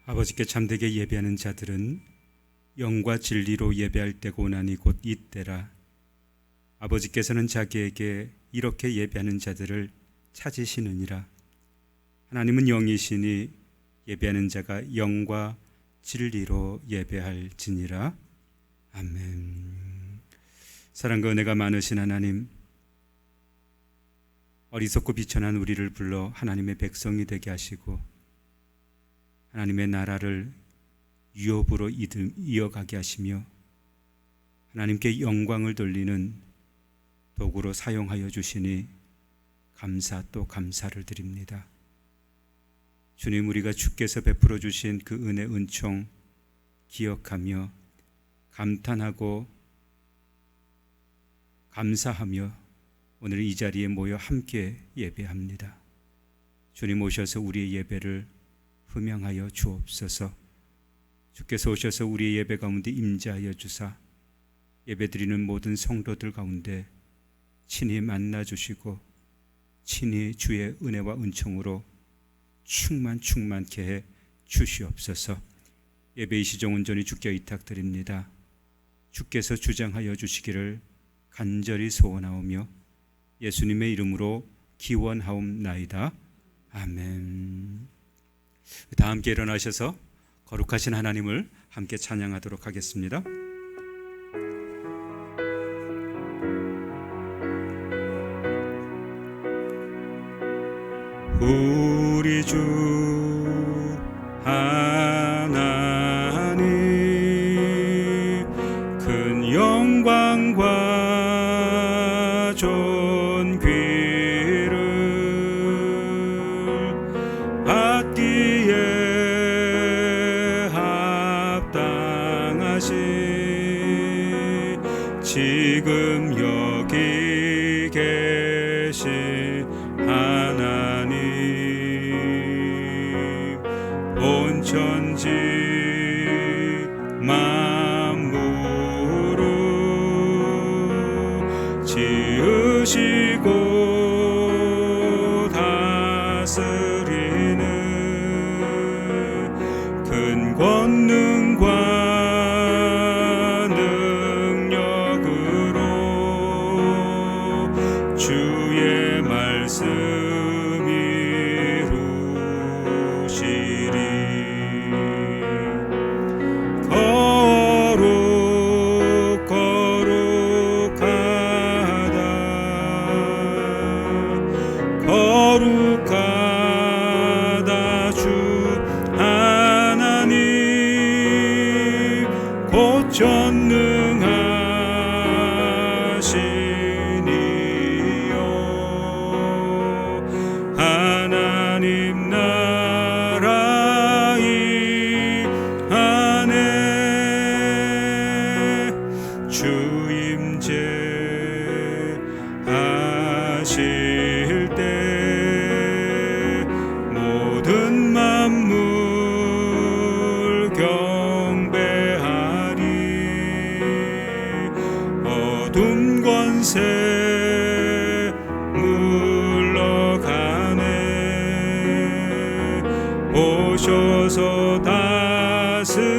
아버지께 참되게 예배하는 자들은 영과 진리로 예배할 때가 오나니 곧 이때라. 아버지께서는 자기에게 이렇게 예배하는 자들을 찾으시느니라. 하나님은 영이시니 예배하는 자가 영과 진리로 예배할지니라. 아멘. 사랑과 은혜가 많으신 하나님, 어리석고 비천한 우리를 불러 하나님의 백성이 되게 하시고 하나님의 나라를 유업으로 이어가게 하시며 하나님께 영광을 돌리는 도구로 사용하여 주시니 감사 또 감사를 드립니다. 주님, 우리가 주께서 베풀어 주신 그 은혜 은총 기억하며 감탄하고 감사하며 오늘 이 자리에 모여 함께 예배합니다. 주님 오셔서 우리의 예배를 흠양하여 주옵소서. 주께서 오셔서 우리의 예배 가운데 임재하여 주사 예배드리는 모든 성도들 가운데 친히 만나 주시고 친히 주의 은혜와 은총으로 충만케 해 주시옵소서. 예배의 시종 온전히 주께 의탁드립니다. 주께서 주장하여 주시기를 간절히 소원하오며 예수님의 이름으로 기원하옵나이다. 아멘. 다 함께 일어나셔서 거룩하신 하나님을 함께 찬양하도록 하겠습니다. 우리 주 하나님 큰 영광과 존귀를 받기에 합당하신 지금 여기 계신 하나님, 온 천지 만물을 지으시고 다스리는 큰 권능과 능력으로 주의 말씀 거룩하다 주 하나님 곧 전능하시니요. 하나님 나라 이 안에 주 임재하실 때 모든 만물 경배하리. 어둠 권세 물러가네. 오셔서 다스리소서.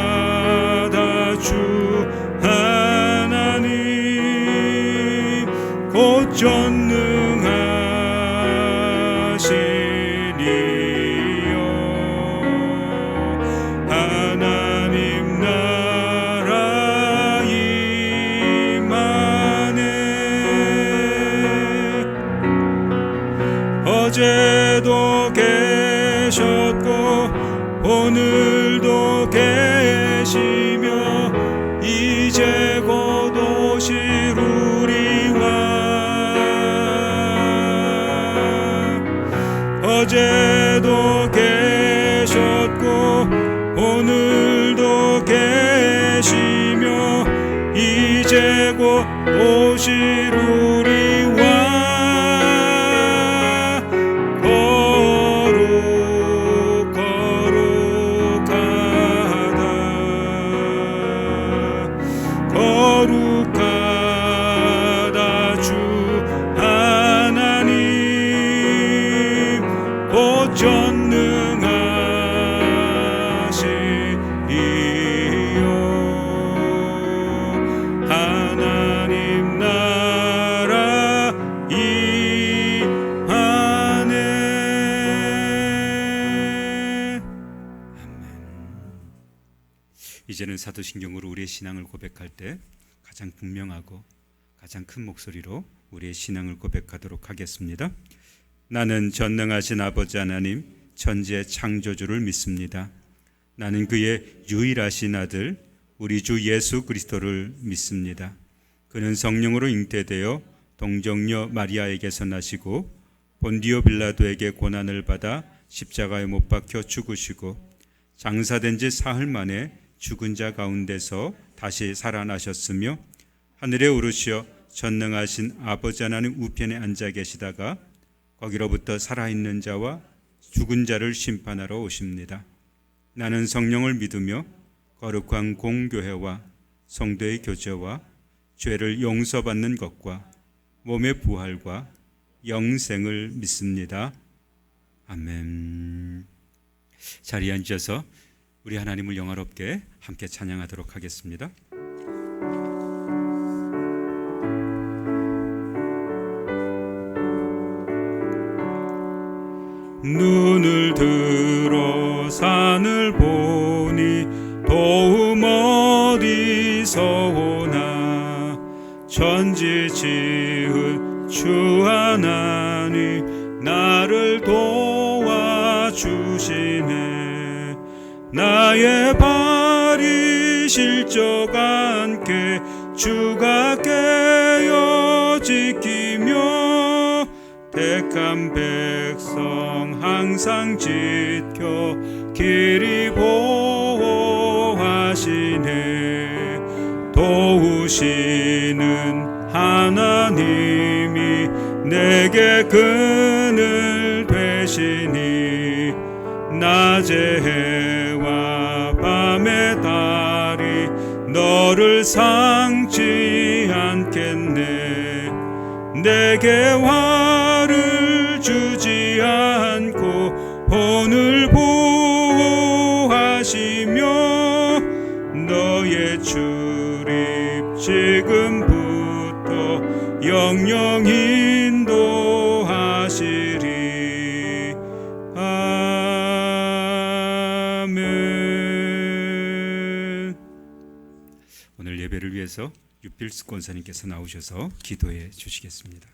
거룩하다 주 하나님 곧 전능하시니요. 하나님 나라 임하네. 어제도 계셨고 오늘도 계시며 이제 곧 오실 우리와 어제도 계셨고 오늘도 계시며 이제 곧 오실 우리와 거룩 거룩하다 주 하나님 곧 전능하시리요 하나님 나라 임하네. 이제는 사도신경으로 우리의 신앙을 고백할 때 가장 분명하고 가장 큰 목소리로 우리의 신앙을 고백하도록 하겠습니다. 나는 전능하신 아버지 하나님 천지의 창조주를 믿습니다. 나는 그의 유일하신 아들 우리 주 예수 그리스도를 믿습니다. 그는 성령으로 잉태되어 동정녀 마리아에게서 나시고 본디오 빌라도에게 고난을 받아 십자가에 못 박혀 죽으시고 장사된 지 사흘 만에 죽은 자 가운데서 다시 살아나셨으며 하늘에 오르시어 전능하신 아버지 하나님 우편에 앉아 계시다가 거기로부터 살아있는 자와 죽은 자를 심판하러 오십니다. 나는 성령을 믿으며 거룩한 공교회와 성도의 교제와 죄를 용서받는 것과 몸의 부활과 영생을 믿습니다. 아멘. 자리에 앉아서 우리 하나님을 영화롭게 함께 찬양하도록 하겠습니다. 눈을 들어 산을 보니 도움 어디서 오나 천지 지은 주 하나님 나를 도와주시네. 나의 발이 실족 않게 주가 깨어 지키며 택한 백성 항상 지켜 길이 보호하시네. 도우시는 하나님이 내게 그늘 되시니 낮의 해와 밤의 달이 너를 상지 않겠네. 내게 화를 주지 않고 혼을 보호하시며 너의 출입 지금부터 영영 인도하시리. 아멘. 오늘 예배를 위해서 유필수 권사님께서 나오셔서 기도해 주시겠습니다.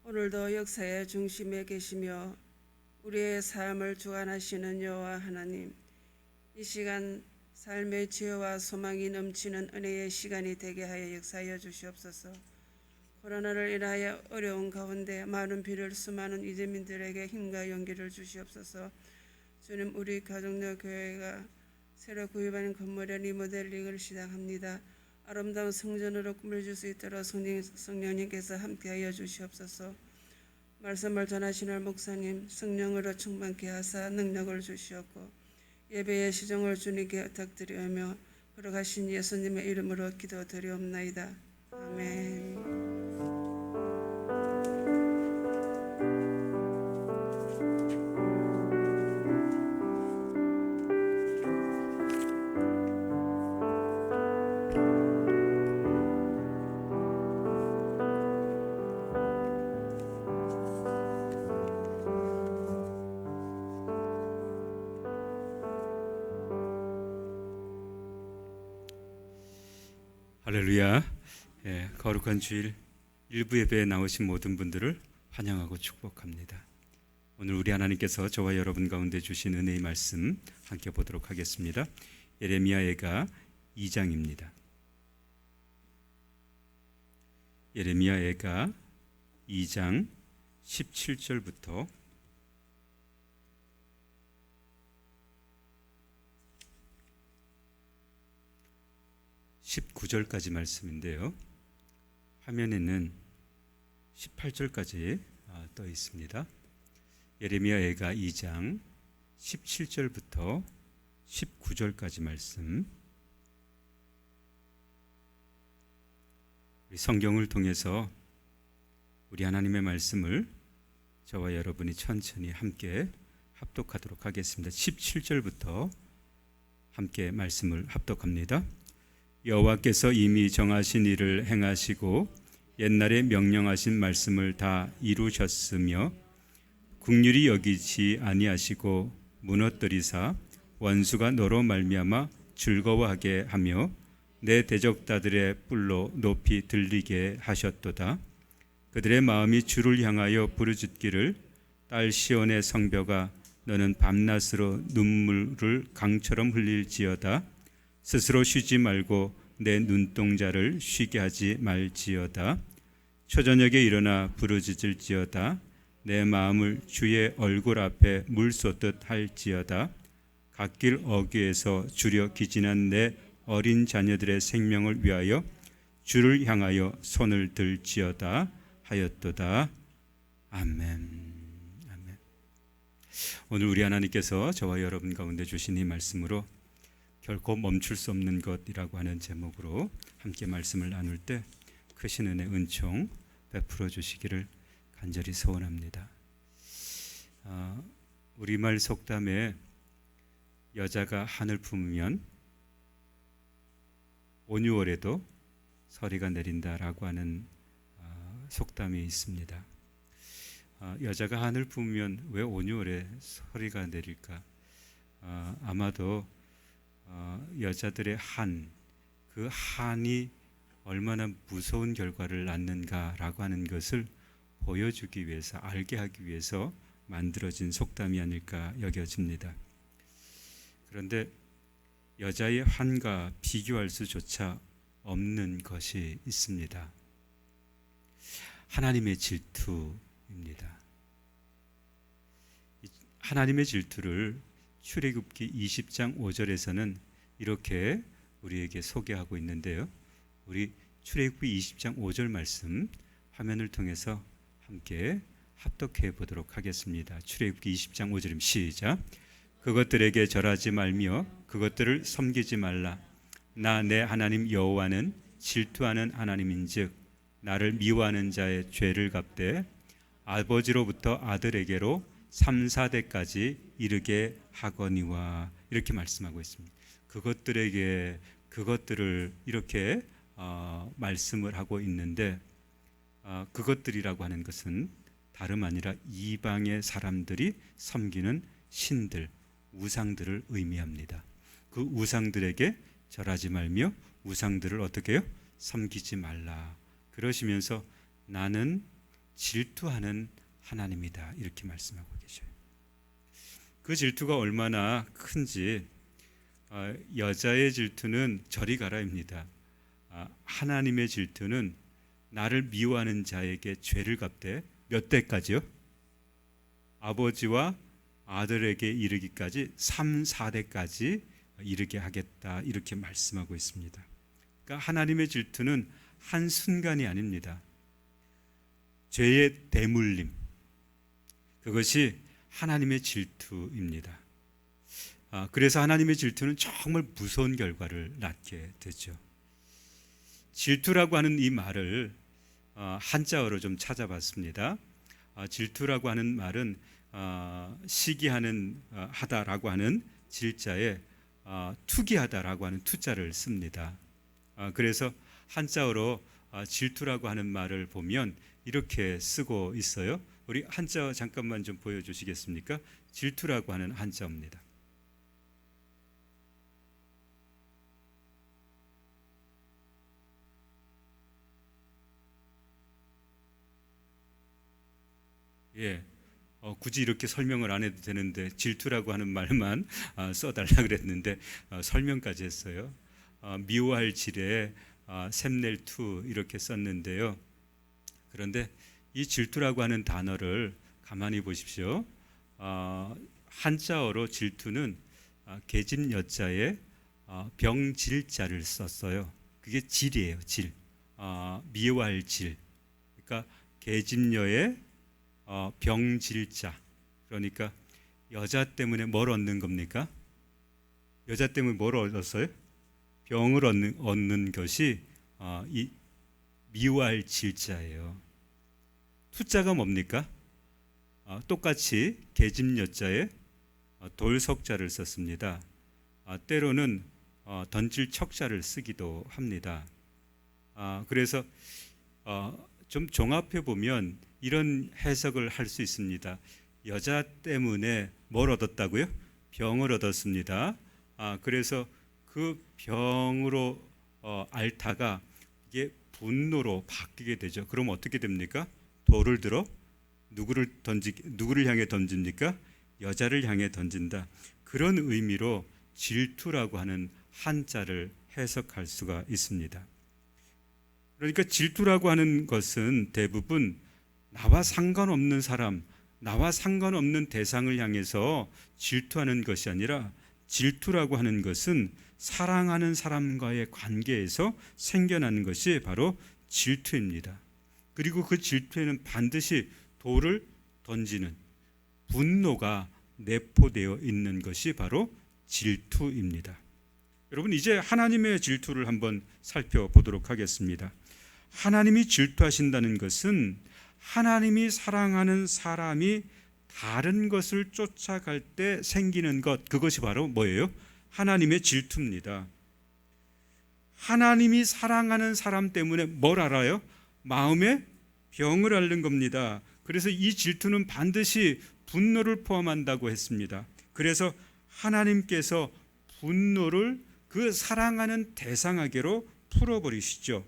오늘도 역사의 중심에 계시며 우리의 삶을 주관하시는 여호와 하나님, 이 시간 삶의 지혜와 소망이 넘치는 은혜의 시간이 되게 하여 역사하여 주시옵소서. 코로나를 인하여 어려운 가운데 많은 비를 수많은 이재민들에게 힘과 용기를 주시옵소서. 주님, 우리 가족녀 교회가 새로 구입하는 건물의 리모델링을 시작합니다. 아름다운 성전으로 꾸며줄 수 있도록 성령님께서 함께하여 주시옵소서. 말씀을 전하시는 목사님 성령으로 충만케 하사 능력을 주시옵고 예배의 시종을 주님께 부탁드리며 걸어가신 예수님의 이름으로 기도드리옵나이다. 아멘. 할렐루야. 거룩한 주일 일부 예배에 나오신 모든 분들을 환영하고 축복합니다. 오늘 우리 하나님께서 저와 여러분 가운데 주신 은혜의 말씀 함께 보도록 하겠습니다. 예레미야애가 2장입니다. 예레미야애가 2장 17절부터 19절까지 말씀인데요. 화면에는 18절까지 떠 있습니다. 예레미야애가 2장 17절부터 19절까지 말씀, 우리 성경을 통해서 우리 하나님의 말씀을 저와 여러분이 천천히 함께 합독하도록 하겠습니다. 17절부터 함께 말씀을 합독합니다. 여호와께서 이미 정하신 일을 행하시고 옛날에 명령하신 말씀을 다 이루셨으며 긍휼히 여기지 아니하시고 무너뜨리사 원수가 너로 말미암아 즐거워하게 하며 내 대적자들의 뿔로 높이 들리게 하셨도다. 그들의 마음이 주를 향하여 부르짖기를 딸 시온의 성벽아 너는 밤낮으로 눈물을 강처럼 흘릴지어다. 스스로 쉬지 말고 내 눈동자를 쉬게 하지 말지어다. 초저녁에 일어나 부르짖을지어다. 내 마음을 주의 얼굴 앞에 물 쏟듯 할지어다. 갓길 어귀에서 주려 기진한 내 어린 자녀들의 생명을 위하여 주를 향하여 손을 들지어다 하였도다. 아멘. 아멘. 오늘 우리 하나님께서 저와 여러분 가운데 주신 이 말씀으로 결코 멈출 수 없는 것이라고 하는 제목으로 함께 말씀을 나눌 때 크신 은혜 은총 베풀어 주시기를 간절히 소원합니다. 우리말 속담에 여자가 한을 품으면 온유월에도 서리가 내린다라고 하는 속담이 있습니다. 여자가 한을 품으면 왜 온유월에 서리가 내릴까? 아마도 여자들의 그 한이 얼마나 무서운 결과를 낳는가라고 하는 것을 보여주기 위해서, 알게 하기 위해서 만들어진 속담이 아닐까 여겨집니다. 그런데 여자의 한과 비교할 수조차 없는 것이 있습니다. 하나님의 질투입니다. 하나님의 질투를 출애굽기 20장 5절에서는 이렇게 우리에게 소개하고 있는데요. 우리 출애굽기 20장 5절 말씀 화면을 통해서 함께 합독해 보도록 하겠습니다. 출애굽기 20장 5절입니다. 시작. 그것들에게 절하지 말며 그것들을 섬기지 말라. 나 내 하나님 여호와는 질투하는 하나님인즉 나를 미워하는 자의 죄를 갚되 아버지로부터 아들에게로 3, 4대까지 이르게 하거니와, 이렇게 말씀하고 있습니다. 그것들을 이렇게 말씀을 하고 있는데, 그것들이라고 하는 것은 다름 아니라 이방의 사람들이 섬기는 신들, 우상들을 의미합니다. 그 우상들에게 절하지 말며 우상들을 어떻게 해요? 섬기지 말라. 그러시면서 나는 질투하는 하나님이다, 이렇게 말씀하고 계셔요. 그 질투가 얼마나 큰지, 여자의 질투는 저리 가라입니다. 하나님의 질투는 나를 미워하는 자에게 죄를 갚되 몇 대까지요? 아버지와 아들에게 이르기까지 3, 4대까지 이르게 하겠다, 이렇게 말씀하고 있습니다. 그러니까 하나님의 질투는 한순간이 아닙니다. 죄의 대물림, 그것이 하나님의 질투입니다. 그래서 하나님의 질투는 정말 무서운 결과를 낳게 되죠. 질투라고 하는 이 말을 한자어로 좀 찾아봤습니다. 질투라고 하는 말은 시기하는 하다라고 하는 질자에 투기하다라고 하는 투자를 씁니다. 그래서 한자어로 질투라고 하는 말을 보면 이렇게 쓰고 있어요. 우리 한자어 잠깐만 좀 보여주시겠습니까? 질투라고 하는 한자어입니다. 예, 굳이 이렇게 설명을 안 해도 되는데 질투라고 하는 말만 써달라 그랬는데 설명까지 했어요. 미워할 질에 샘낼 투 이렇게 썼는데요. 그런데 이 질투라고 하는 단어를 가만히 보십시오. 한자어로 질투는 계집 여자에 병질자를 썼어요. 그게 질이에요. 질. 미워할 질. 그러니까 계집녀의 병질자, 그러니까 여자 때문에 뭘 얻는 겁니까? 여자 때문에 뭘 얻었어요? 병을 얻는 것이 이 미활질자예요. 투자가 뭡니까? 똑같이 계집여자에 돌석자를 썼습니다. 때로는 던질 척자를 쓰기도 합니다. 그래서 좀 종합해 보면 이런 해석을 할 수 있습니다. 여자 때문에 뭘 얻었다고요? 병을 얻었습니다. 그래서 그 병으로 앓다가 이게 분노로 바뀌게 되죠. 그럼 어떻게 됩니까? 돌을 들어 누구를 향해 던집니까? 여자를 향해 던진다. 그런 의미로 질투라고 하는 한자를 해석할 수가 있습니다. 그러니까 질투라고 하는 것은 대부분 나와 상관없는 사람, 나와 상관없는 대상을 향해서 질투하는 것이 아니라, 질투라고 하는 것은 사랑하는 사람과의 관계에서 생겨나는 것이 바로 질투입니다. 그리고 그 질투에는 반드시 돌을 던지는 분노가 내포되어 있는 것이 바로 질투입니다. 여러분, 이제 하나님의 질투를 한번 살펴보도록 하겠습니다. 하나님이 질투하신다는 것은 하나님이 사랑하는 사람이 다른 것을 쫓아갈 때 생기는 것, 그것이 바로 뭐예요? 하나님의 질투입니다. 하나님이 사랑하는 사람 때문에 뭘 알아요? 마음에 병을 앓는 겁니다. 그래서 이 질투는 반드시 분노를 포함한다고 했습니다. 그래서 하나님께서 분노를 그 사랑하는 대상에게로 풀어버리시죠.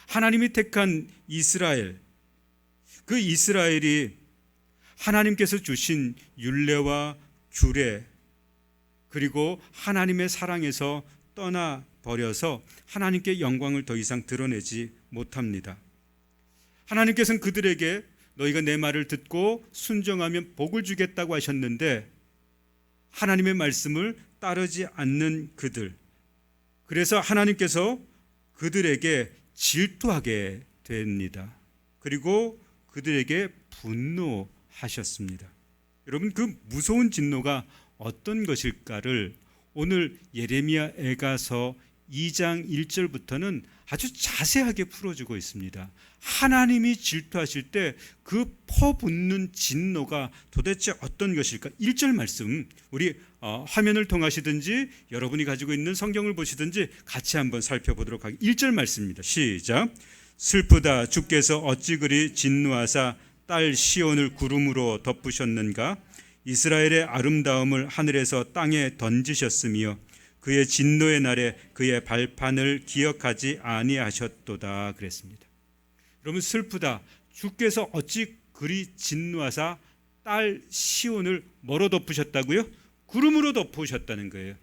하나님이 택한 이스라엘, 그 이스라엘이 하나님께서 주신 율례와 규례, 그리고 하나님의 사랑에서 떠나버려서 하나님께 영광을 더 이상 드러내지 못합니다. 하나님께서는 그들에게 너희가 내 말을 듣고 순종하면 복을 주겠다고 하셨는데 하나님의 말씀을 따르지 않는 그들, 그래서 하나님께서 그들에게 질투하게 됩니다. 그리고 그들에게 분노하셨습니다. 여러분, 그 무서운 진노가 어떤 것일까를 오늘 예레미야 애가서 2장 1절부터는 아주 자세하게 풀어주고 있습니다. 하나님이 질투하실 때 그 퍼붓는 진노가 도대체 어떤 것일까? 1절 말씀, 우리 화면을 통하시든지 여러분이 가지고 있는 성경을 보시든지 같이 한번 살펴보도록 하겠습니다. 1절 말씀입니다. 시작. 슬프다, 주께서 어찌 그리 진노하사 딸 시온을 구름으로 덮으셨는가? 이스라엘의 아름다움을 하늘에서 땅에 던지셨으며 그의 진노의 날에 그의 발판을 기억하지 아니하셨도다. 그랬습니다. 여러분, 슬프다, 주께서 어찌 그리 진노하사 딸 시온을 뭐로 덮으셨다고요? 구름으로 덮으셨다는 거예요.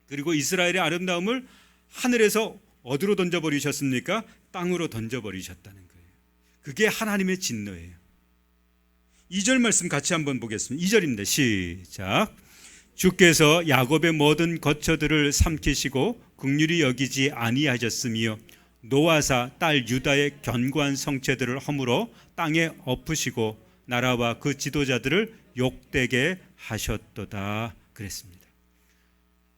그리고 이스라엘의 아름다움을 하늘에서 어디로 던져버리셨습니까? 땅으로 던져버리셨다는 거예요. 그게 하나님의 진노예요. 2절 말씀 같이 한번 보겠습니다. 2절입니다. 시작. 주께서 야곱의 모든 거처들을 삼키시고 긍휼히 여기지 아니하셨으며 노아사 딸 유다의 견고한 성체들을 허물어 땅에 엎으시고 나라와 그 지도자들을 욕되게 하셨도다. 그랬습니다.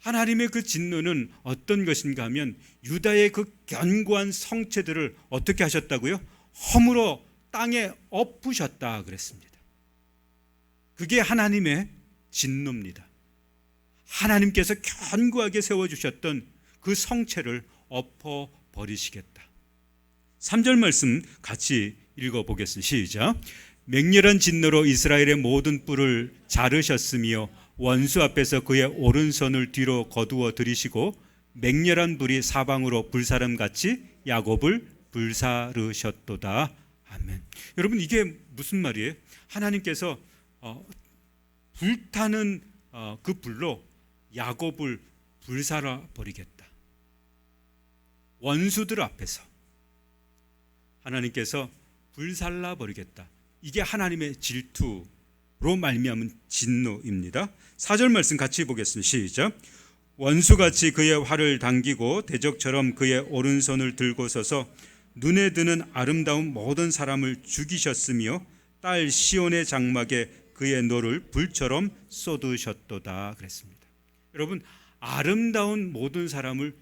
하나님의 그 진노는 어떤 것인가 하면 유다의 그 견고한 성체들을 어떻게 하셨다고요? 허물어 땅에 엎으셨다 그랬습니다. 그게 하나님의 진노입니다. 하나님께서 견고하게 세워주셨던 그 성체를 엎어버리시겠다. 3절 말씀 같이 읽어보겠습니다. 시작. 맹렬한 진노로 이스라엘의 모든 뿔을 자르셨으며 원수 앞에서 그의 오른손을 뒤로 거두어 들이시고 맹렬한 불이 사방으로 불사름같이 야곱을 불사르셨도다. 아멘. 여러분, 이게 무슨 말이에요? 하나님께서 불타는 그 불로 야곱을 불살아 버리겠다. 원수들 앞에서 하나님께서 불살라 버리겠다. 이게 하나님의 질투로 말미암은 진노입니다. 4절 말씀 같이 보겠습니다. 시작. 원수같이 그의 활을 당기고 대적처럼 그의 오른손을 들고 서서 눈에 드는 아름다운 모든 사람을 죽이셨으며 딸 시온의 장막에 그의 노를 불처럼 쏟으셨도다 그랬습니다. 여러분, 아름다운 모든 사람을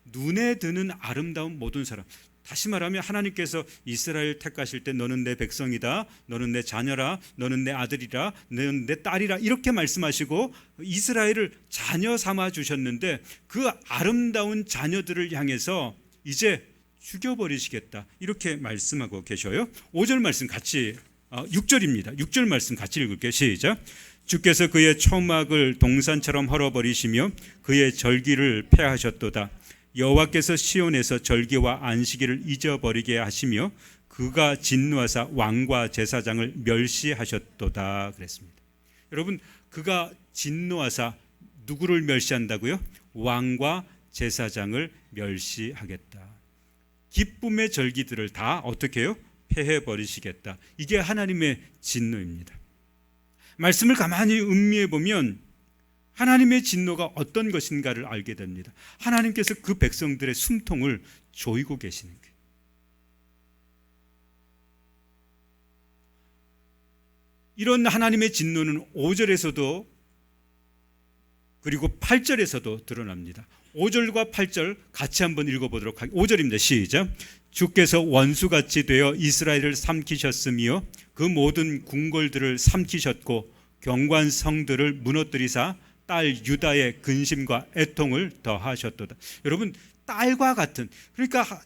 눈에 드는 아름다운 모든 사람. 다시 말하면 하나님께서 이스라엘 택하실 때 너는 내 백성이다, 너는 내 자녀라, 너는 내 아들이라, 너는 내 딸이라 이렇게 말씀하시고 이스라엘을 자녀 삼아 주셨는데 그 아름다운 자녀들을 향해서 이제 죽여버리시겠다 이렇게 말씀하고 계셔요. 5절 말씀 같이 6절입니다. 6절 말씀 같이 읽을게요. 시작. 주께서 그의 초막을 동산처럼 헐어버리시며 그의 절기를 폐하셨도다. 여호와께서 시온에서 절기와 안식일을 잊어버리게 하시며 그가 진노하사 왕과 제사장을 멸시하셨도다 그랬습니다. 여러분, 그가 진노하사 누구를 멸시한다고요? 왕과 제사장을 멸시하겠다. 기쁨의 절기들을 다 어떻게 해요? 폐해버리시겠다. 이게 하나님의 진노입니다. 말씀을 가만히 음미해 보면 하나님의 진노가 어떤 것인가를 알게 됩니다. 하나님께서 그 백성들의 숨통을 조이고 계시는 거예요. 이런 하나님의 진노는 5절에서도 그리고 8절에서도 드러납니다. 5절과 8절 같이 한번 읽어보도록 하겠습니다. 5절입니다. 시작. 주께서 원수같이 되어 이스라엘을 삼키셨으며 그 모든 궁궐들을 삼키셨고 경관성들을 무너뜨리사 딸 유다의 근심과 애통을 더하셨도다. 여러분, 딸과 같은, 그러니까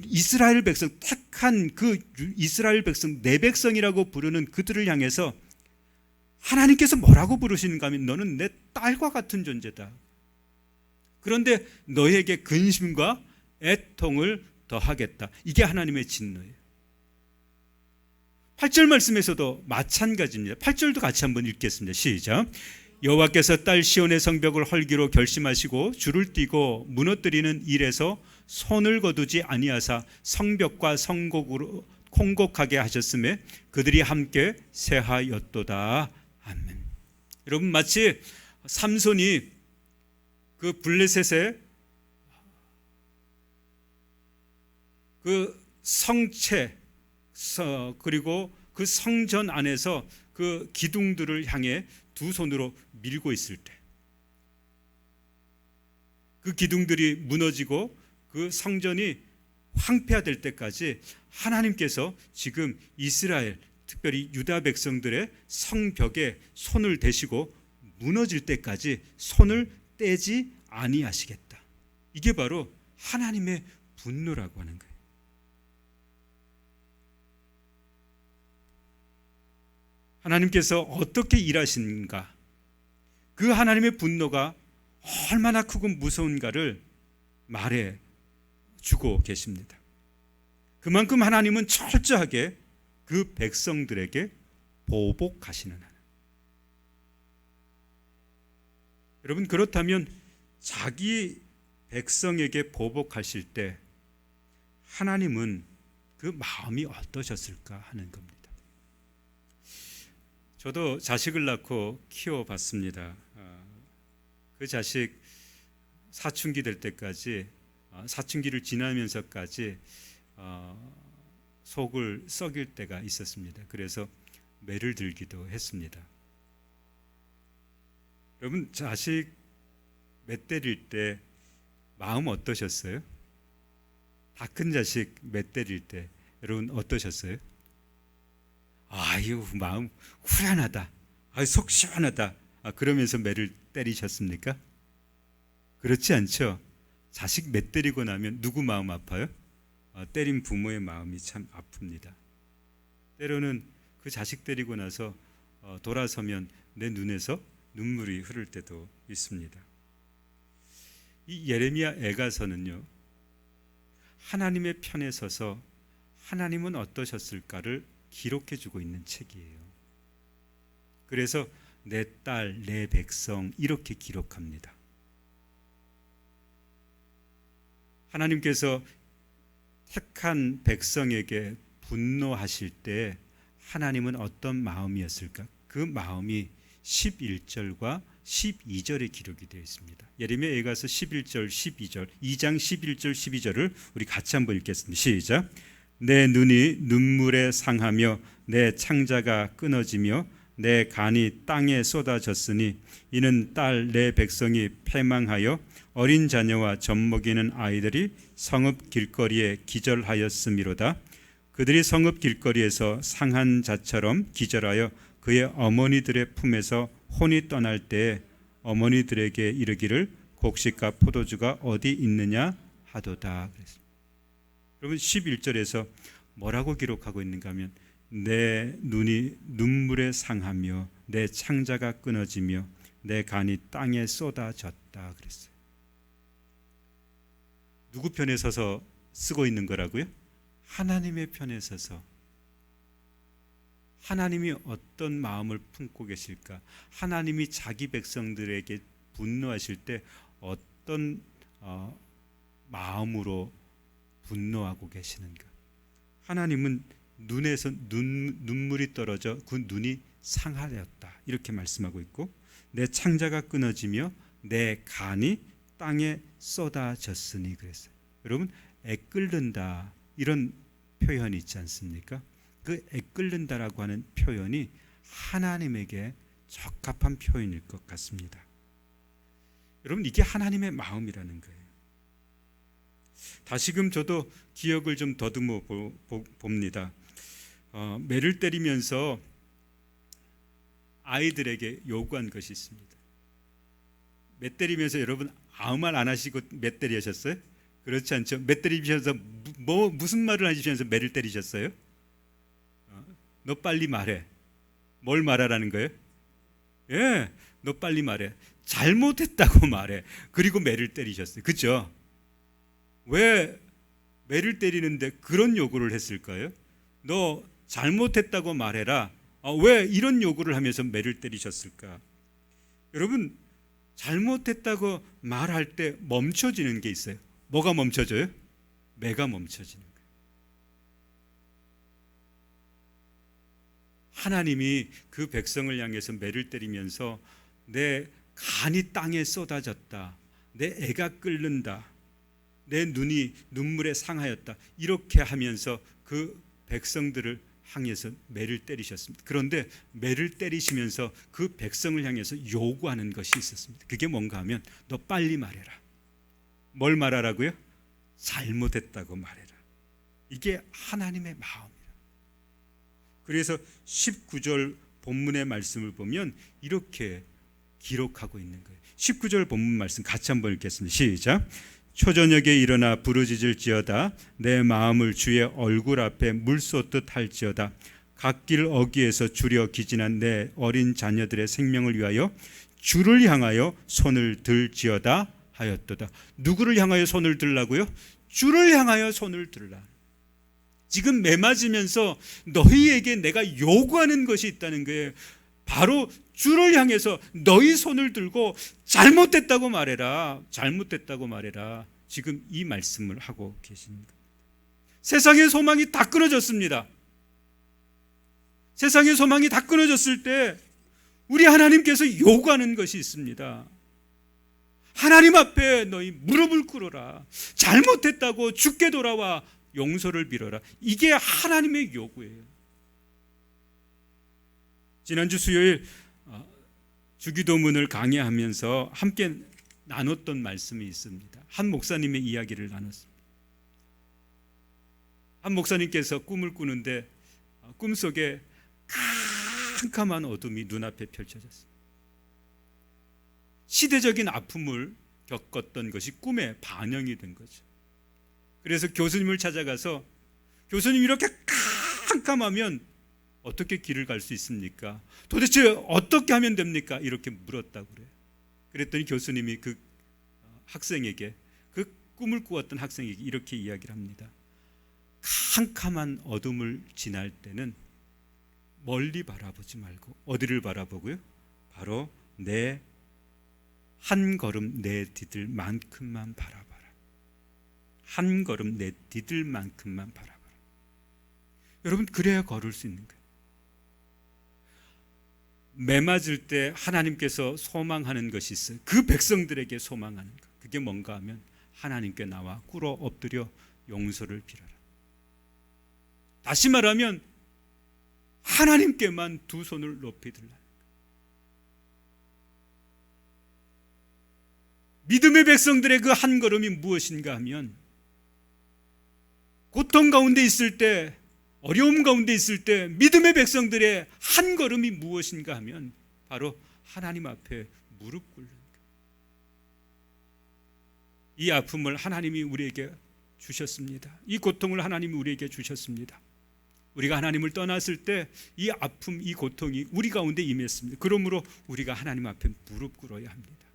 이스라엘 백성, 택한 그 이스라엘 백성, 내 백성이라고 부르는 그들을 향해서 하나님께서 뭐라고 부르시는가 하면 너는 내 딸과 같은 존재다. 그런데 너에게 근심과 애통을 더하겠다. 이게 하나님의 진노예요. 8절 말씀에서도 마찬가지입니다. 8절도 같이 한번 읽겠습니다. 시작. 여호와께서 딸 시온의 성벽을 헐기로 결심하시고 줄을 띠고 무너뜨리는 일에서 손을 거두지 아니하사 성벽과 성곡으로 콩곡하게 하셨음에 그들이 함께 쇠하였도다. 아멘. 여러분, 마치 삼손이 그 블레셋의 그 성체 그리고 그 성전 안에서 그 기둥들을 향해 두 손으로 밀고 있을 때 그 기둥들이 무너지고 그 성전이 황폐화될 때까지 하나님께서 지금 이스라엘, 특별히 유다 백성들의 성벽에 손을 대시고 무너질 때까지 손을 떼지 아니하시겠다. 이게 바로 하나님의 분노라고 하는 거예요. 하나님께서 어떻게 일하시는가, 그 하나님의 분노가 얼마나 크고 무서운가를 말해 주고 계십니다. 그만큼 하나님은 철저하게 그 백성들에게 보복하시는 하나님. 여러분, 그렇다면 자기 백성에게 보복하실 때 하나님은 그 마음이 어떠셨을까 하는 겁니다. 저도 자식을 낳고 키워봤습니다. 그 자식 사춘기 될 때까지, 사춘기를 지나면서까지 속을 썩일 때가 있었습니다. 그래서 매를 들기도 했습니다. 여러분, 자식 매 때릴 때 마음 어떠셨어요? 다 큰 자식 매 때릴 때 여러분 어떠셨어요? 아유, 마음 후련하다, 아유, 속 시원하다, 그러면서 매를 때리셨습니까? 그렇지 않죠. 자식 매 때리고 나면 누구 마음 아파요? 때린 부모의 마음이 참 아픕니다. 때로는 그 자식 때리고 나서 돌아서면 내 눈에서 눈물이 흐를 때도 있습니다. 이 예레미야 애가서는요, 하나님의 편에 서서 하나님은 어떠셨을까를 기록해주고 있는 책이에요. 그래서 내 딸, 내 백성 이렇게 기록합니다. 하나님께서 택한 백성에게 분노하실 때 하나님은 어떤 마음이었을까? 그 마음이 11절과 12절에 기록이 되어 있습니다. 예레미야 가서 11절, 12절, 2장 11절, 12절을 우리 같이 한번 읽겠습니다. 시작. 내 눈이 눈물에 상하며 내 창자가 끊어지며 내 간이 땅에 쏟아졌으니 이는 딸 내 백성이 패망하여 어린 자녀와 젖먹이는 아이들이 성읍 길거리에 기절하였음이로다. 그들이 성읍 길거리에서 상한 자처럼 기절하여 그의 어머니들의 품에서 혼이 떠날 때에 어머니들에게 이르기를 곡식과 포도주가 어디 있느냐 하도다. 그랬습니다. 여러분 11절에서 뭐라고 기록하고 있는가 하면 내 눈이 눈물에 상하며 내 창자가 끊어지며 내 간이 땅에 쏟아졌다 그랬어요. 누구 편에 서서 쓰고 있는 거라고요? 하나님의 편에 서서. 하나님이 어떤 마음을 품고 계실까? 하나님이 자기 백성들에게 분노하실 때 어떤 마음으로 분노하고 계시는가? 하나님은 눈에서 눈물이 떨어져 그 눈이 상하였다 이렇게 말씀하고 있고, 내 창자가 끊어지며 내 간이 땅에 쏟아졌으니 그랬어요. 여러분 애끓는다 이런 표현이 있지 않습니까? 그 애끓는다라고 하는 표현이 하나님에게 적합한 표현일 것 같습니다. 여러분 이게 하나님의 마음이라는 거예요. 다시금 저도 기억을 좀 더듬어 봅니다. 매를 때리면서 아이들에게 요구한 것이 있습니다. 매 때리면서 여러분 아무 말 안 하시고 매 때리셨어요? 그렇지 않죠? 매 때리면서 무슨 말을 하시면서 매를 때리셨어요? 너 빨리 말해. 뭘 말하라는 거예요? 예, 너 빨리 말해. 잘못했다고 말해. 그리고 매를 때리셨어요. 그렇죠? 왜 매를 때리는데 그런 요구를 했을까요? 너 잘못했다고 말해라. 왜 이런 요구를 하면서 매를 때리셨을까? 여러분 잘못했다고 말할 때 멈춰지는 게 있어요. 뭐가 멈춰져요? 매가 멈춰지는 거예요. 하나님이 그 백성을 향해서 매를 때리면서 내 간이 땅에 쏟아졌다, 내 애가 끓는다, 내 눈이 눈물에 상하였다 이렇게 하면서 그 백성들을 향해서 매를 때리셨습니다. 그런데 매를 때리시면서 그 백성을 향해서 요구하는 것이 있었습니다. 그게 뭔가 하면 너 빨리 말해라. 뭘 말하라고요? 잘못했다고 말해라. 이게 하나님의 마음이라. 그래서 19절 본문의 말씀을 보면 이렇게 기록하고 있는 거예요. 19절 본문 말씀 같이 한번 읽겠습니다. 시작. 초저녁에 일어나 부르짖을지어다 내 마음을 주의 얼굴 앞에 물 쏟듯 할지어다. 갓길 어귀에서 주려 기진한 내 어린 자녀들의 생명을 위하여 주를 향하여 손을 들지어다 하였도다. 누구를 향하여 손을 들라고요? 주를 향하여 손을 들라. 지금 매 맞으면서 너희에게 내가 요구하는 것이 있다는 거예요. 바로 주를 향해서 너희 손을 들고 잘못됐다고 말해라. 잘못됐다고 말해라. 지금 이 말씀을 하고 계십니다. 세상의 소망이 다 끊어졌습니다. 세상의 소망이 다 끊어졌을 때 우리 하나님께서 요구하는 것이 있습니다. 하나님 앞에 너희 무릎을 꿇어라. 잘못했다고 주께 돌아와 용서를 빌어라. 이게 하나님의 요구예요. 지난주 수요일 주기도문을 강의하면서 함께 나눴던 말씀이 있습니다. 한 목사님의 이야기를 나눴습니다. 한 목사님께서 꿈을 꾸는데 꿈속에 캄캄한 어둠이 눈앞에 펼쳐졌습니다. 시대적인 아픔을 겪었던 것이 꿈에 반영이 된 거죠. 그래서 교수님을 찾아가서 교수님 이렇게 캄캄하면 어떻게 길을 갈 수 있습니까? 도대체 어떻게 하면 됩니까? 이렇게 물었다고 그래요. 그랬더니 교수님이 그 학생에게, 그 꿈을 꾸었던 학생에게 이렇게 이야기를 합니다. 캄캄한 어둠을 지날 때는 멀리 바라보지 말고 어디를 바라보고요? 바로 내 한 걸음 내디딜 만큼만 바라봐라. 한 걸음 내디딜 만큼만 바라봐라. 여러분 그래야 걸을 수 있는 거예요. 매맞을 때 하나님께서 소망하는 것이 있어요. 그 백성들에게 소망하는 것. 그게 뭔가 하면 하나님께 나와 꿇어 엎드려 용서를 빌어라. 다시 말하면 하나님께만 두 손을 높이 들라. 믿음의 백성들의 그 한 걸음이 무엇인가 하면 고통 가운데 있을 때, 어려움 가운데 있을 때 믿음의 백성들의 한 걸음이 무엇인가 하면 바로 하나님 앞에 무릎 꿇는 것. 이 아픔을 하나님이 우리에게 주셨습니다. 이 고통을 하나님이 우리에게 주셨습니다. 우리가 하나님을 떠났을 때 이 아픔, 이 고통이 우리 가운데 임했습니다. 그러므로 우리가 하나님 앞에 무릎 꿇어야 합니다.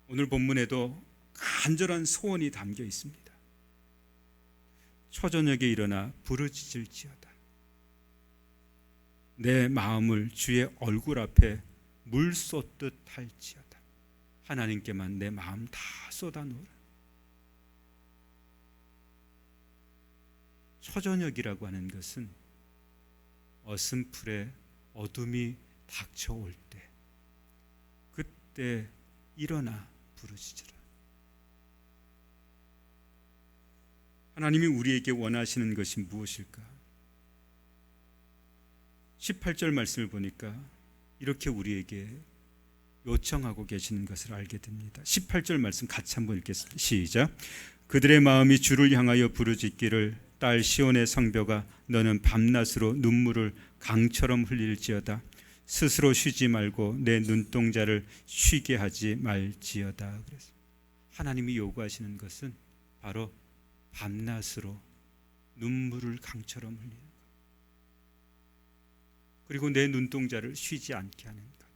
오늘 본문에도 간절한 소원이 담겨 있습니다. 초저녁에 일어나 부르짖을지어다. 내 마음을 주의 얼굴 앞에 물 쏟듯 할지어다. 하나님께만 내 마음 다 쏟아놓으라. 초저녁이라고 하는 것은 어슴풀에 어둠이 닥쳐올 때, 그때 일어나 부르짖으라. 하나님이 우리에게 원하시는 것이 무엇일까? 18절 말씀을 보니까 이렇게 우리에게 요청하고 계시는 것을 알게 됩니다. 18절 말씀 같이 한번 읽겠습니다. 시작. 그들의 마음이 주를 향하여 부르짖기를 딸 시온의 성벽아 너는 밤낮으로 눈물을 강처럼 흘릴지어다. 스스로 쉬지 말고 내 눈동자를 쉬게 하지 말지어다. 그래서 하나님이 요구하시는 것은 바로 밤낮으로 눈물을 강처럼 흘리는 것, 그리고 내 눈동자를 쉬지 않게 하는 것.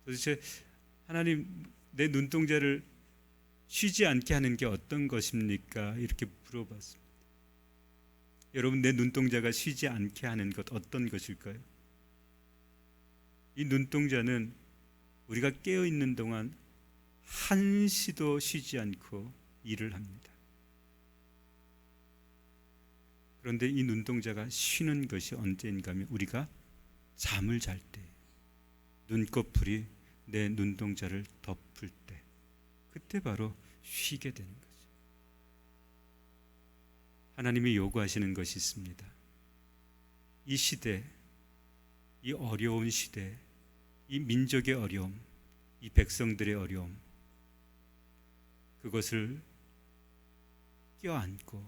도대체 하나님, 내 눈동자를 쉬지 않게 하는 게 어떤 것입니까? 이렇게 물어봤습니다. 여러분, 내 눈동자가 쉬지 않게 하는 것 어떤 것일까요? 이 눈동자는 우리가 깨어 있는 동안 한시도 쉬지 않고 일을 합니다. 그런데 이 눈동자가 쉬는 것이 언제인가 하면 우리가 잠을 잘 때, 눈꺼풀이 내 눈동자를 덮을 때, 그때 바로 쉬게 되는 거죠. 하나님이 요구하시는 것이 있습니다. 이 시대, 이 어려운 시대, 이 민족의 어려움, 이 백성들의 어려움, 그것을 껴안고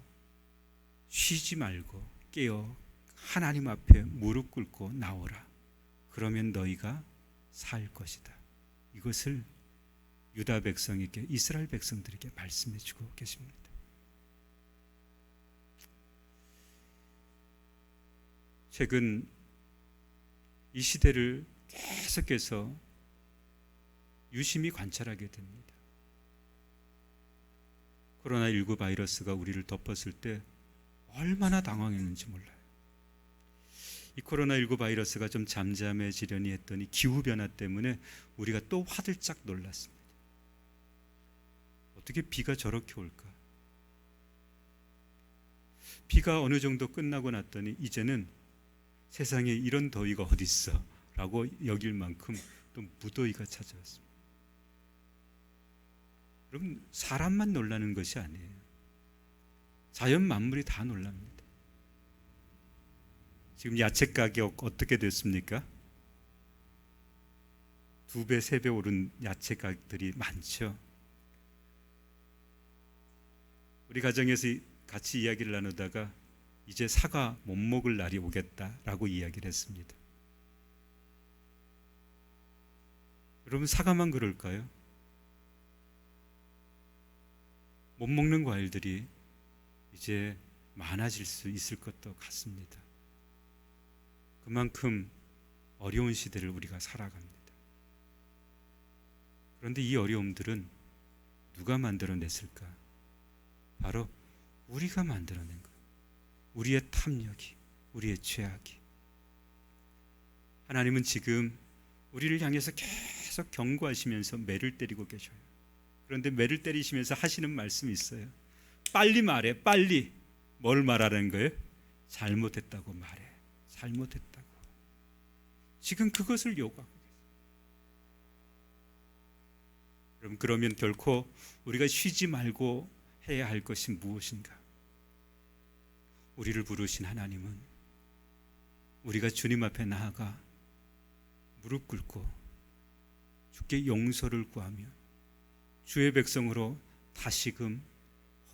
쉬지 말고 깨어 하나님 앞에 무릎 꿇고 나오라. 그러면 너희가 살 것이다. 이것을 유다 백성에게, 이스라엘 백성들에게 말씀해 주고 계십니다. 최근 이 시대를 계속해서 유심히 관찰하게 됩니다. 코로나19 바이러스가 우리를 덮었을 때 얼마나 당황했는지 몰라요. 이 코로나19 바이러스가 좀 잠잠해지려니 했더니 기후변화 때문에 우리가 또 화들짝 놀랐습니다. 어떻게 비가 저렇게 올까? 비가 어느 정도 끝나고 났더니 이제는 세상에 이런 더위가 어딨어 라고 여길 만큼 또 무더위가 찾아왔습니다. 여러분, 사람만 놀라는 것이 아니에요. 자연 만물이 다 놀랍니다. 지금 야채 가격 어떻게 됐습니까? 2배, 3배 오른 야채 가격들이 많죠. 우리 가정에서 같이 이야기를 나누다가 이제 사과 못 먹을 날이 오겠다라고 이야기를 했습니다. 여러분, 사과만 그럴까요? 못 먹는 과일들이 이제 많아질 수 있을 것도 같습니다. 그만큼 어려운 시대를 우리가 살아갑니다. 그런데 이 어려움들은 누가 만들어냈을까? 바로 우리가 만들어낸 것. 우리의 탐욕이, 우리의 죄악이. 하나님은 지금 우리를 향해서 계속 경고하시면서 매를 때리고 계셔요. 그런데 매를 때리시면서 하시는 말씀이 있어요. 빨리 말해, 빨리. 뭘 말하는 거예요? 잘못했다고 말해. 잘못했다고. 지금 그것을 요구하고 계세요. 그러면 결코 우리가 쉬지 말고 해야 할 것이 무엇인가? 우리를 부르신 하나님은 우리가 주님 앞에 나아가 무릎 꿇고 주께 용서를 구하며 주의 백성으로 다시금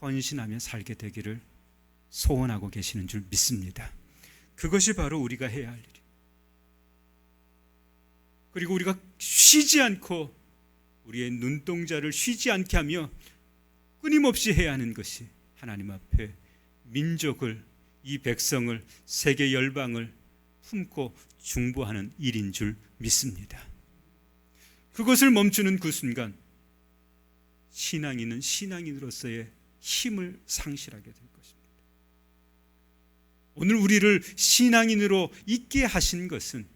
헌신하며 살게 되기를 소원하고 계시는 줄 믿습니다. 그것이 바로 우리가 해야 할 일이에요. 그리고 우리가 쉬지 않고 우리의 눈동자를 쉬지 않게 하며 끊임없이 해야 하는 것이 하나님 앞에 민족을, 이 백성을, 세계 열방을 품고 중보하는 일인 줄 믿습니다. 그것을 멈추는 그 순간 신앙인은 신앙인으로서의 힘을 상실하게 될 것입니다. 오늘 우리를 신앙인으로 있게 하신 것은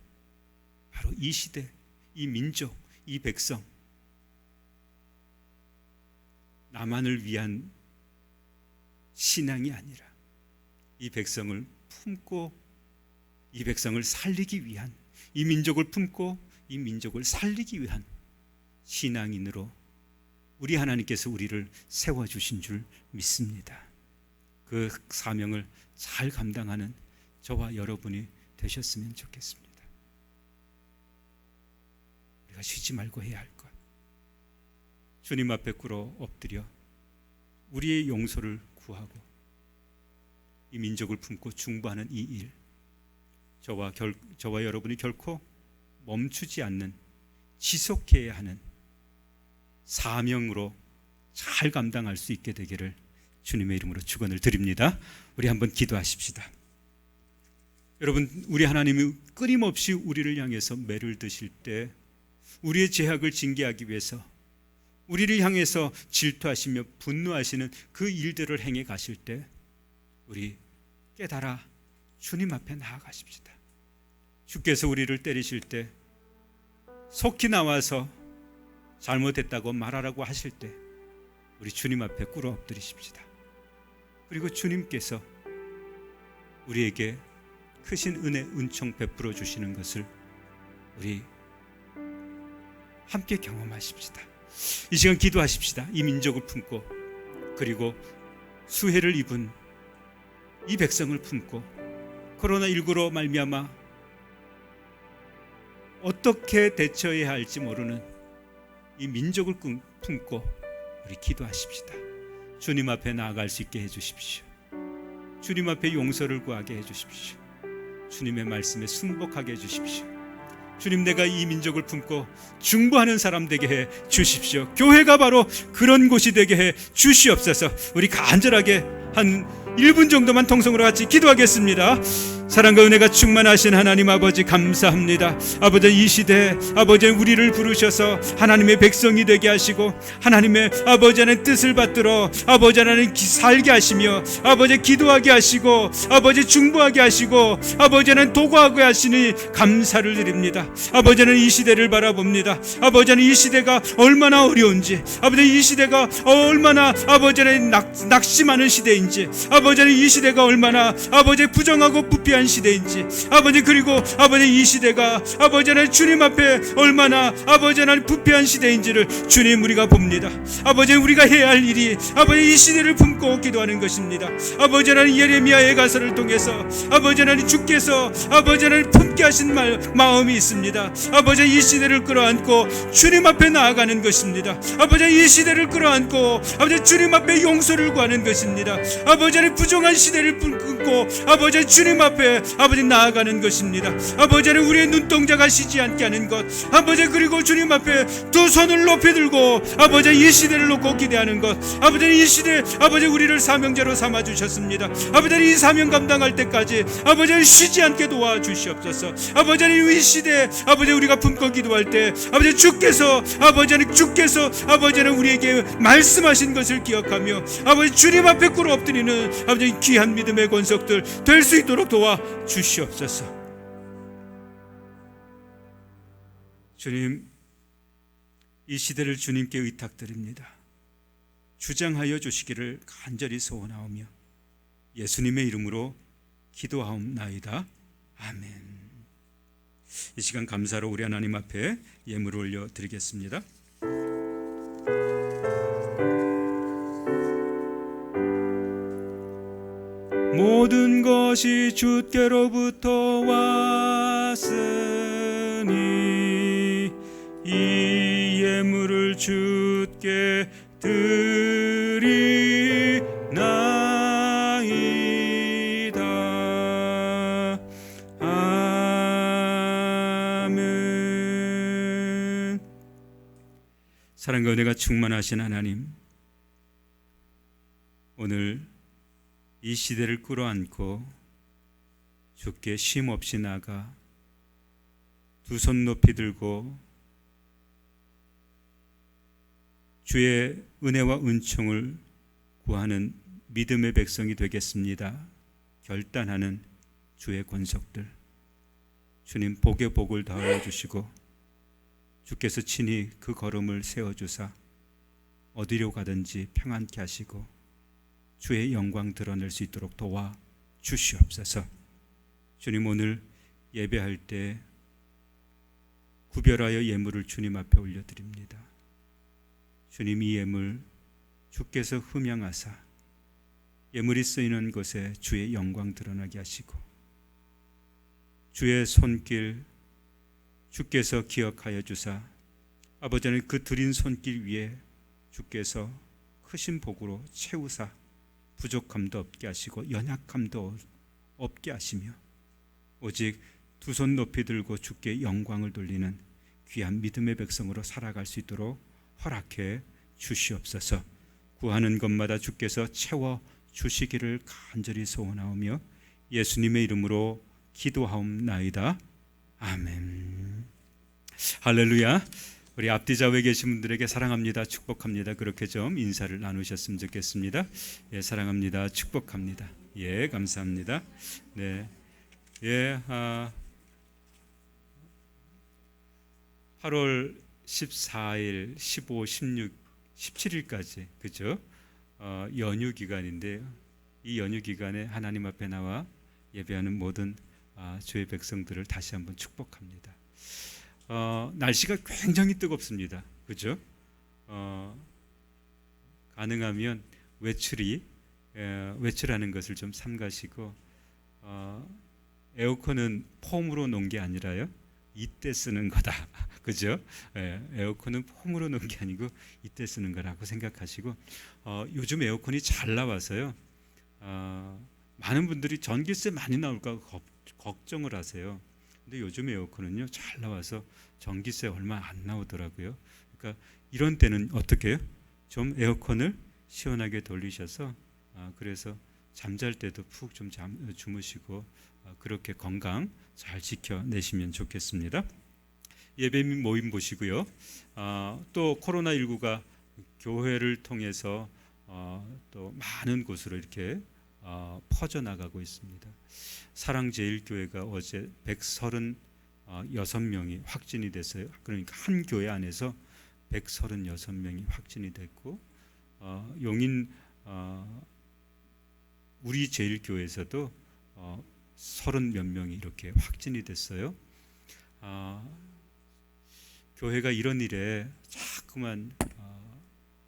바로 이 시대, 이 민족, 이 백성, 나만을 위한 신앙이 아니라 이 백성을 품고 이 백성을 살리기 위한, 이 민족을 품고 이 민족을 살리기 위한 신앙인으로 우리 하나님께서 우리를 세워주신 줄 믿습니다. 그 사명을 잘 감당하는 저와 여러분이 되셨으면 좋겠습니다. 우리가 쉬지 말고 해야 할 것, 주님 앞에 꿇어 엎드려 우리의 용서를 구하고 이 민족을 품고 중보하는 이 일, 저와 여러분이 결코 멈추지 않는, 지속해야 하는 사명으로 잘 감당할 수 있게 되기를 주님의 이름으로 축원을 드립니다. 우리 한번 기도하십시다. 여러분, 우리 하나님이 끊임없이 우리를 향해서 매를 드실 때 우리의 죄악을 징계하기 위해서 우리를 향해서 질투하시며 분노하시는 그 일들을 행해 가실 때 우리 깨달아 주님 앞에 나아가십시다. 주께서 우리를 때리실 때 속히 나와서 잘못했다고 말하라고 하실 때 우리 주님 앞에 꿇어 엎드리십시다. 그리고 주님께서 우리에게 크신 은혜, 은총 베풀어 주시는 것을 우리 함께 경험하십시다. 이 시간 기도하십시다. 이 민족을 품고, 그리고 수해를 입은 이 백성을 품고, 코로나19로 말미암아 어떻게 대처해야 할지 모르는 이 민족을 품고 우리 기도하십시다. 주님 앞에 나아갈 수 있게 해주십시오. 주님 앞에 용서를 구하게 해주십시오. 주님의 말씀에 순복하게 해주십시오. 주님, 내가 이 민족을 품고 중보하는 사람 되게 해 주십시오. 교회가 바로 그런 곳이 되게 해 주시옵소서. 우리 간절하게 한 1분 정도만 통성으로 같이 기도하겠습니다. 사랑과 은혜가 충만하신 하나님 아버지, 감사합니다. 아버지, 이 시대 아버지 우리를 부르셔서 하나님의 백성이 되게 하시고 하나님의 아버지 하나님 뜻을 받들어 아버지 하나님 살게 하시며 아버지 기도하게 하시고 아버지 중보하게 하시고 아버지 하나님 도구하게 하시니 감사를 드립니다. 아버지 하나님 이 시대를 바라봅니다. 아버지 하나님 이 시대가 얼마나 어려운지, 아버지 이 시대가 얼마나 아버지 하나님 낙심하는 시대인지, 아버지 하나님 이 시대가 얼마나 아버지 부정하고 부패한 시대인지, 아버지, 그리고 아버지 이 시대가 아버지 하나님 주님 앞에 얼마나 아버지 하나님 부패한 시대인지를 주님 우리가 봅니다. 아버지, 우리가 해야 할 일이 아버지 이 시대를 품고 기도하는 것입니다. 아버지 하나님 예레미야의 가설을 통해서 아버지 하나님 주께서 아버지 하나님 품게 하신 마음이 있습니다. 아버지 이 시대를 끌어안고 주님 앞에 나아가는 것입니다. 아버지 이 시대를 끌어안고 아버지 주님 앞에 용서를 구하는 것입니다. 아버지 하나님 부정한 시대를 끊고 아버지 주님 앞에 아버지 나아가는 것입니다. 아버지 하나님 우리의 눈동자가 쉬지 않게 하는 것, 아버지, 그리고 주님 앞에 두 손을 높이 들고 아버지 이 시대를 놓고 기대하는 것, 아버지 이 시대 아버지 우리를 사명자로 삼아 주셨습니다. 아버지 이 사명 감당할 때까지 아버지 쉬지 않게 도와주시옵소서. 아버지 이 시대 아버지 우리가 품고 기도할 때 아버지 주께서 아버지 우리에게 말씀하신 것을 기억하며 아버지 주님 앞에 꿇어 엎드리는 아버지 귀한 믿음의 권속들 될 수 있도록 도와 주시옵소서. 주님, 이 시대를 주님께 의탁드립니다. 주장하여 주시기를 간절히 소원하오며 예수님의 이름으로 기도하옵나이다. 아멘. 이 시간 감사로 우리 하나님 앞에 예물을 올려드리겠습니다. 모든 것이 주께로부터 왔으니 이 예물을 주께 드리나이다. 아멘. 사랑과 은혜가 충만하신 하나님, 오늘 이 시대를 끌어안고 주께 쉼 없이 나가 두 손 높이 들고 주의 은혜와 은총을 구하는 믿음의 백성이 되겠습니다. 결단하는 주의 권속들, 주님 복의 복을 더하여 주시고 주께서 친히 그 걸음을 세워주사 어디로 가든지 평안케 하시고 주의 영광 드러낼 수 있도록 도와 주시옵소서. 주님, 오늘 예배할 때 구별하여 예물을 주님 앞에 올려드립니다. 주님, 이 예물 주께서 흠양하사 예물이 쓰이는 곳에 주의 영광 드러나게 하시고 주의 손길 주께서 기억하여 주사 아버지 하나님 그 드린 손길 위에 주께서 크신 복으로 채우사 부족함도 없게 하시고 연약함도 없게 하시며 오직 두 손 높이 들고 주께 영광을 돌리는 귀한 믿음의 백성으로 살아갈 수 있도록 허락해 주시옵소서. 구하는 것마다 주께서 채워 주시기를 간절히 소원하오며 예수님의 이름으로 기도하옵나이다. 아멘. 할렐루야. 우리 앞뒤 좌우에 계신 분들에게 사랑합니다, 축복합니다, 그렇게 좀 인사를 나누셨으면 좋겠습니다. 예, 사랑합니다, 축복합니다. 예, 감사합니다. 네, 예, 8월 14일, 15, 16, 17일까지 그죠? 연휴 기간인데요. 이 연휴 기간에 하나님 앞에 나와 예배하는 모든 주의 백성들을 다시 한번 축복합니다. 날씨가 굉장히 뜨겁습니다. 그죠? 가능하면 외출하는 것을 좀 삼가시고 에어컨은 폼으로 놓은 게 아니라요, 이때 쓰는 거다. 그죠? 에어컨은 폼으로 놓은 게 아니고 이때 쓰는 거라고 생각하시고 요즘 에어컨이 잘 나와서요. 많은 분들이 전기세 많이 나올까 걱정을 하세요. 근데 요즘 에어컨은요 잘 나와서 전기세 얼마 안 나오더라고요. 그러니까 이런 때는 어떻게 해요? 좀 에어컨을 시원하게 돌리셔서 그래서 잠잘 때도 푹 좀 주무시고 그렇게 건강 잘 지켜내시면 좋겠습니다. 예배 및 모임 보시고요. 또 코로나19가 교회를 통해서 또 많은 곳으로 이렇게 퍼져나가고 있습니다. 사랑제일교회가 어제 136명이 확진이 됐어요. 그러니까 한 교회 안에서 136명이 확진이 됐고 용인 우리 제일교회에서도 30몇 명이 이렇게 확진이 됐어요. 교회가 이런 일에 자꾸만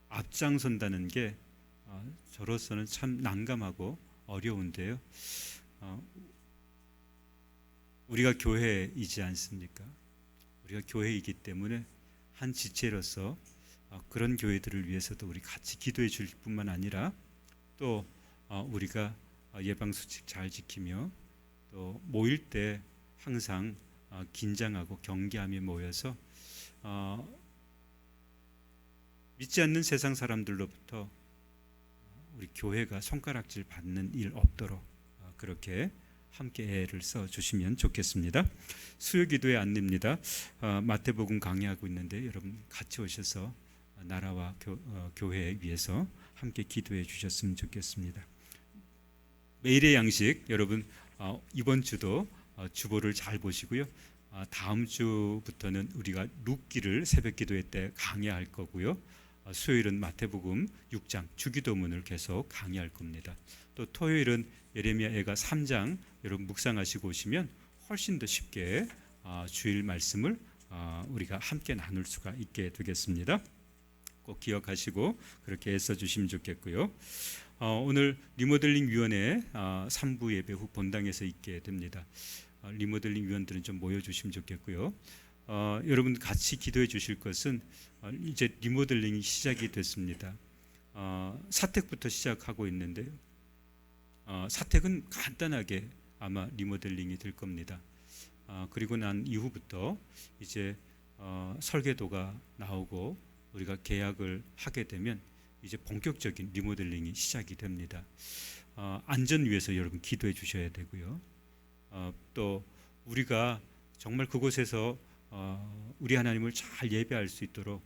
앞장선다는 게 저로서는 참 난감하고 어려운데요. 우리가 교회이지 않습니까? 우리가 교회이기 때문에 한 지체로서 그런 교회들을 위해서도 우리 같이 기도해 줄 뿐만 아니라 또 우리가 예방수칙 잘 지키며 또 모일 때 항상 긴장하고 경계하며 모여서 믿지 않는 세상 사람들로부터 우리 교회가 손가락질 받는 일 없도록 그렇게 함께 애를 써 주시면 좋겠습니다. 수요 기도의 안내입니다. 마태복음 강의하고 있는데 여러분 같이 오셔서 나라와 교회 위해서 함께 기도해 주셨으면 좋겠습니다. 매일의 양식 여러분 이번 주도 주보를 잘 보시고요. 다음 주부터는 우리가 룻기를 새벽 기도회 때 강의할 거고요. 수요일은 마태복음 6장 주기도문을 계속 강의할 겁니다. 또 토요일은 예레미야애가 3장 여러분 묵상하시고 오시면 훨씬 더 쉽게 주일 말씀을 우리가 함께 나눌 수가 있게 되겠습니다. 꼭 기억하시고 그렇게 애써주시면 좋겠고요. 오늘 리모델링 위원회 3부 예배 후 본당에서 있게 됩니다. 리모델링 위원들은 좀 모여주시면 좋겠고요. 여러분 같이 기도해 주실 것은 이제 리모델링이 시작이 됐습니다. 사택부터 시작하고 있는데요. 사택은 간단하게 아마 리모델링이 될 겁니다. 그리고 난 이후부터 이제 설계도가 나오고 우리가 계약을 하게 되면 이제 본격적인 리모델링이 시작이 됩니다. 안전 위해서 여러분 기도해 주셔야 되고요. 또 우리가 정말 그곳에서 우리 하나님을 잘 예배할 수 있도록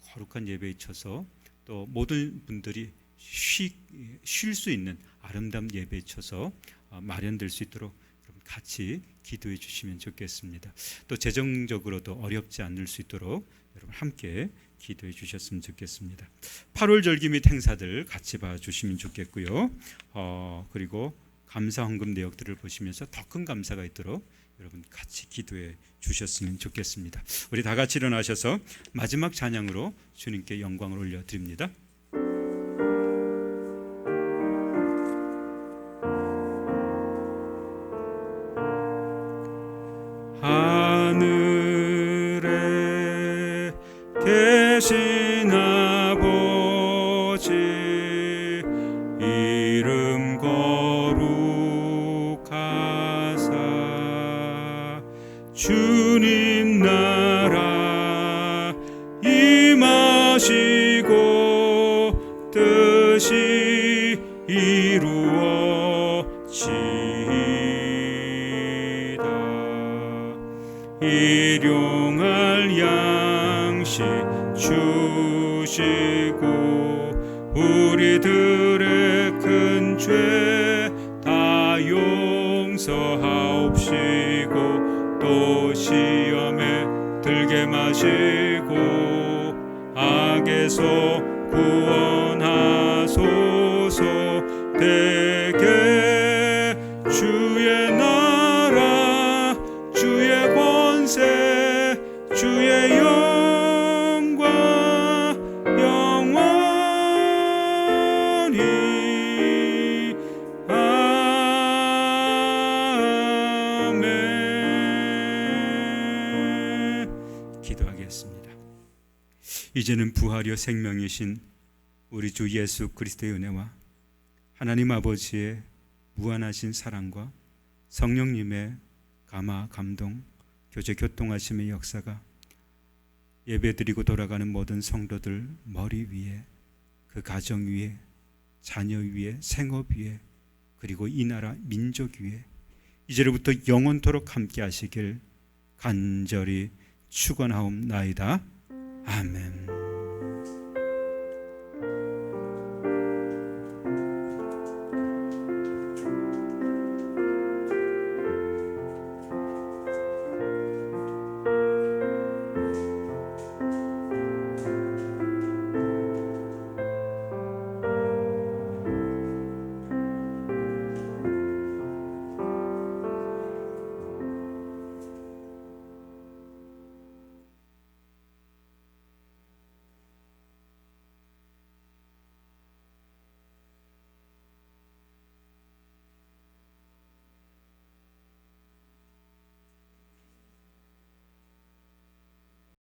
거룩한 예배에 쳐서 또 모든 분들이 쉴 수 있는 아름다운 예배에 쳐서 마련될 수 있도록 여러분 같이 기도해 주시면 좋겠습니다. 또 재정적으로도 어렵지 않을 수 있도록 여러분 함께 기도해 주셨으면 좋겠습니다. 8월 절기 및 행사들 같이 봐주시면 좋겠고요. 그리고 감사 헌금 내역들을 보시면서 더 큰 감사가 있도록 여러분 같이 기도해 주셨으면 좋겠습니다. 우리 다 같이 일어나셔서 마지막 찬양으로 주님께 영광을 올려드립니다. 하늘에 계신 아버지 이름 거룩하사 주님 나라 임하시고 뜻이 이루어지이다. 일용할 양식 주시고 우리들의 큰 죄 다 용서하옵시고 또 시험에 들게 마시고 악에서 구원하소서. 대개 주의 나라 주의 권세 주의 영광 영원히 아멘. 기도하겠습니다. 이제는 부활이요 생명이신 우리 주 예수 그리스도의 은혜와 하나님 아버지의 무한하신 사랑과 성령님의 감화 감동 교제 교통하심의 역사가 예배드리고 돌아가는 모든 성도들 머리 위에 그 가정 위에 자녀 위에 생업 위에 그리고 이 나라 민족 위에 이제로부터 영원토록 함께 하시길 간절히 축원하옵나이다. 아멘.